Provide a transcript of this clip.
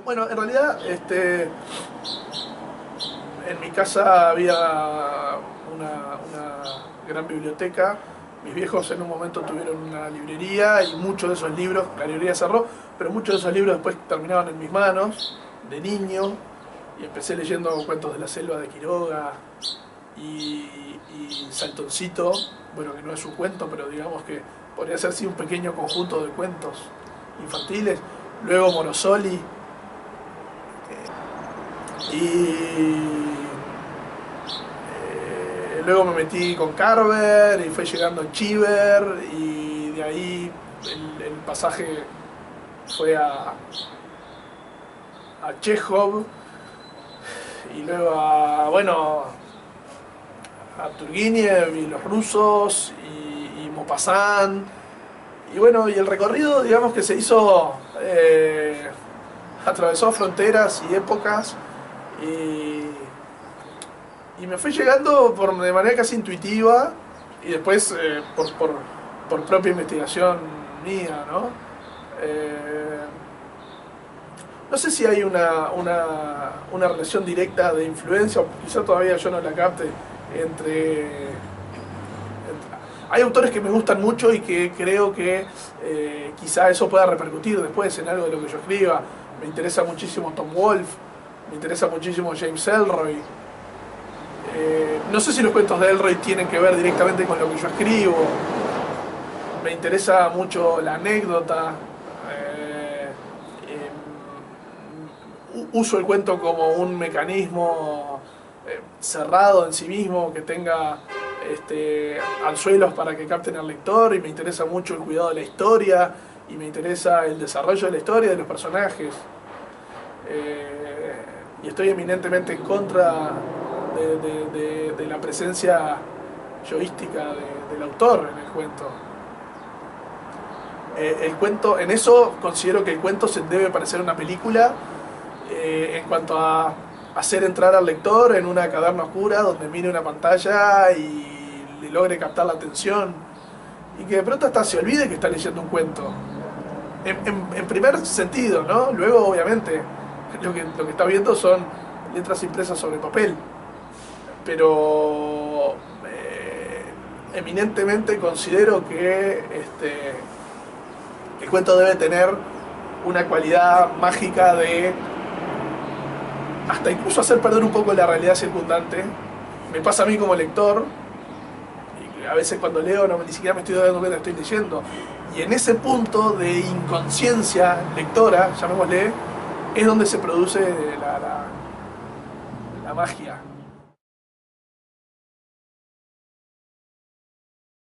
Bueno, en realidad, en mi casa había una gran biblioteca. Mis viejos en un momento tuvieron una librería y muchos de esos libros, la librería cerró, pero muchos de esos libros después terminaban en mis manos, de niño, y empecé leyendo cuentos de la selva de Quiroga y Saltoncito, bueno, que no es un cuento, pero digamos que podría ser sí un pequeño conjunto de cuentos infantiles. Luego Morosoli, y luego me metí con Carver y fue llegando Chiver, y de ahí el pasaje fue a Chekhov, y luego bueno, a Turgenev y los rusos y Maupassant, y bueno, y el recorrido digamos que se hizo, atravesó fronteras y épocas, y, y me fue llegando de manera casi intuitiva, y después por propia investigación mía, ¿no? No sé si hay una relación directa de influencia, o quizá todavía yo no la capte, hay autores que me gustan mucho y que creo que quizá eso pueda repercutir después en algo de lo que yo escriba. Me interesa muchísimo Tom Wolfe, me interesa muchísimo James Ellroy. No sé si los cuentos de Ellroy tienen que ver directamente con lo que yo escribo. Me interesa mucho la anécdota. Uso el cuento como un mecanismo cerrado en sí mismo, que tenga anzuelos para que capten al lector, y me interesa mucho el cuidado de la historia, y me interesa el desarrollo de la historia, de los personajes. Y estoy eminentemente en contra de la presencia yoística del autor en el cuento. El cuento, en eso considero que el cuento se debe parecer a una película, en cuanto a hacer entrar al lector en una caverna oscura donde mire una pantalla y le logre captar la atención, y que de pronto hasta se olvide que está leyendo un cuento. En primer sentido, ¿no? Luego, obviamente, lo que está viendo son letras impresas sobre papel. Pero eminentemente considero que el cuento debe tener una cualidad mágica de hasta incluso hacer perder un poco la realidad circundante. Me pasa a mí como lector, y a veces cuando leo ni siquiera me estoy dando cuenta que estoy leyendo. Y en ese punto de inconsciencia lectora, llamémosle, es donde se produce la magia.